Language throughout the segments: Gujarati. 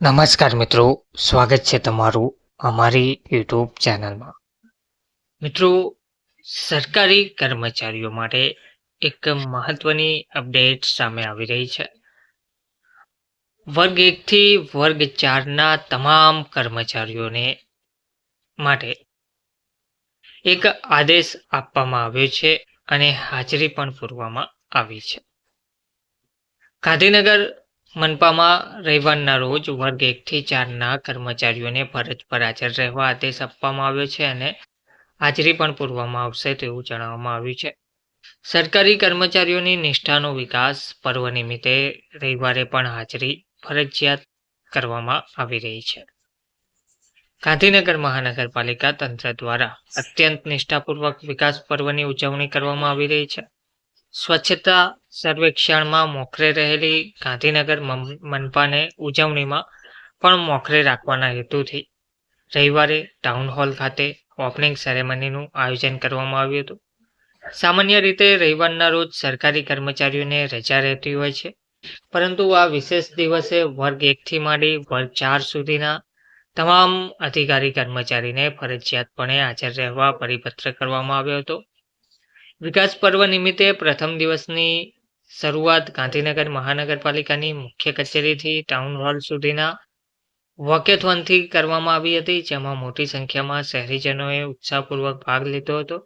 નમસ્કાર મિત્રો, સ્વાગત છે તમારું અમારી યુટ્યુબ ચેનલમાં. મિત્રો, સરકારી કર્મચારીઓ માટે એક મહત્વની અપડેટ સામે આવી રહી છે. વર્ગ 1 થી વર્ગ 4ના તમામ કર્મચારીઓને માટે એક આદેશ આપવામાં આવ્યો છે અને હાજરી પણ પૂરવામાં આવી છે. ગાંધીનગર મનપામાં રવિવારના રોજ વર્ગ 1 થી 4ના કર્મચારીઓને ફરજ પર હાજર રહેવા આદેશ આપવામાં આવ્યો છે અને હાજરી પણ પૂરવામાં આવશે તેવું જણાવવામાં આવ્યું છે. સરકારી કર્મચારીઓની નિષ્ઠાનો વિકાસ પર્વ નિમિત્તે રવિવારે પણ હાજરી ફરજિયાત કરવામાં આવી રહી છે. ગાંધીનગર મહાનગરપાલિકા તંત્ર દ્વારા અત્યંત નિષ્ઠાપૂર્વક વિકાસ પર્વની ઉજવણી કરવામાં આવી રહી છે. સ્વચ્છતા સર્વેક્ષણમાં મોખરે રહેલી ગાંધીનગર મનપાને ઉજવણીમાં પણ મોખરે રાખવાના હેતુથી રવિવારે ટાઉન હોલ ખાતે ઓપનિંગ સેરેમનીનું આયોજન કરવામાં આવ્યું હતું. સામાન્ય રીતે રવિવારના રોજ સરકારી કર્મચારીઓને રજા રહેતી હોય છે, પરંતુ આ વિશેષ દિવસે વર્ગ 1 થી માંડી વર્ગ 4 સુધીના તમામ અધિકારી કર્મચારીને ફરજિયાતપણે હાજર રહેવા પરિપત્ર કરવામાં આવ્યો હતો. વિકાસ પર્વ નિમિત્તે પ્રથમ દિવસની શરૂઆત ગાંધીનગર મહાનગરપાલિકાની મુખ્ય કચેરીથી ટાઉન હોલ સુધીના વોકેથોનથી કરવામાં આવી હતી, જેમાં મોટી સંખ્યામાં શહેરીજનોએ ઉત્સાહપૂર્વક ભાગ લીધો હતો.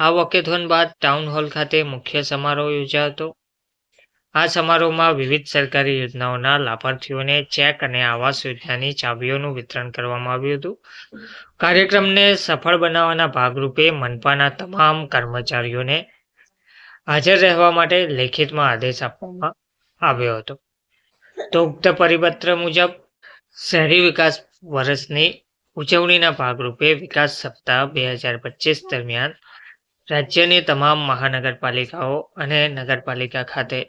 આ વોકેથોન બાદ ટાઉન હોલ ખાતે મુખ્ય સમારોહ યોજાયો હતો. આ સમારોહમાં વિવિધ સરકારી યોજનાઓના લાભાર્થીઓને ચેક અને આવાસ યોજનાની ચાવીઓનું વિતરણ કરવામાં આવ્યું હતું. કાર્યક્રમને સફળ બનાવવાના ભાગરૂપે મનપાના તમામ કર્મચારીઓને હાજર રહેવા માટે લેખિતમાં આદેશ આપવામાં આવ્યો હતો. તો ઉક્ત પરિપત્ર મુજબ શહેરી વિકાસ વર્ષની ઉજવણીના ભાગરૂપે વિકાસ સપ્તાહ 2025 દરમિયાન રાજ્યની તમામ મહાનગરપાલિકાઓ અને નગરપાલિકા ખાતે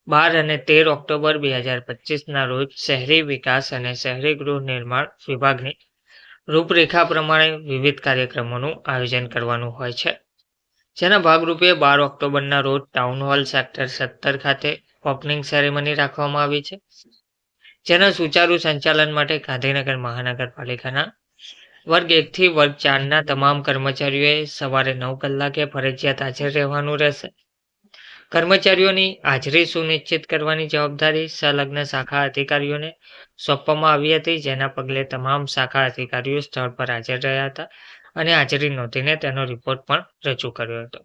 12 અને 13 ઓક્ટોબર 2025ના રોજ શહેરી વિકાસ અને શહેરી ગૃહ નિર્માણ વિભાગની રૂપરેખા પ્રમાણે વિવિધ કાર્યક્રમોનું આયોજન કરવાનું હોય છે. જેના ભાગરૂપે 12 ઓક્ટોબરના રોજ ટાઉન હોલ સેક્ટર 17 ખાતે ઓપનિંગ સેરેમની રાખવામાં આવી છે. જેના સુચારુ સંચાલન માટે ગાંધીનગર મહાનગરપાલિકાના વર્ગ 1 થી વર્ગ 4ના તમામ કર્મચારીઓએ સવારે 9 કલાકે ફરજિયાત હાજર રહેવાનું રહેશે. કર્મચારીઓની હાજરી સુનિશ્ચિત કરવાની જવાબદારી સંલગ્ન શાખા અધિકારીઓને સોંપવામાં આવી હતી, જેના પગલે તમામ શાખા અધિકારીઓ સ્થળ પર હાજર રહ્યા હતા અને હાજરી નોંધીને તેનો રિપોર્ટ પણ રજૂ કર્યો હતો.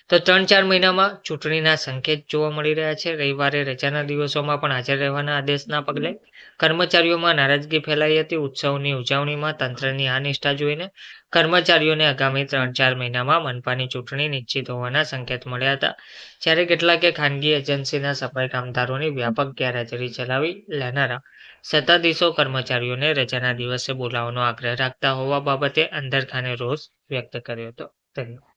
તો 3-4 મહિનામાં ચૂંટણીના સંકેત જોવા મળી રહ્યા છે. રવિવારે રજાના દિવસોમાં પણ હાજર રહેવાના આદેશના પગલે કર્મચારીઓમાં નારાજગી ફેલાઈ હતી. ઉત્સવની ઉજવણીમાં તંત્રની આ નિષ્ઠા જોઈને કર્મચારીઓને આગામી 3-4 મહિનામાં મનપાની ચૂંટણી નિશ્ચિત હોવાના સંકેત મળ્યા હતા. જ્યારે કેટલાકે ખાનગી એજન્સીના સફાઈ કામદારોની વ્યાપક ગેરહાજરી ચલાવી લેનારા સત્તાધીશો કર્મચારીઓને રજાના દિવસે બોલાવવાનો આગ્રહ રાખતા હોવા બાબતે અંદરખાને રોષ વ્યક્ત કર્યો હતો. ધન્યવાદ.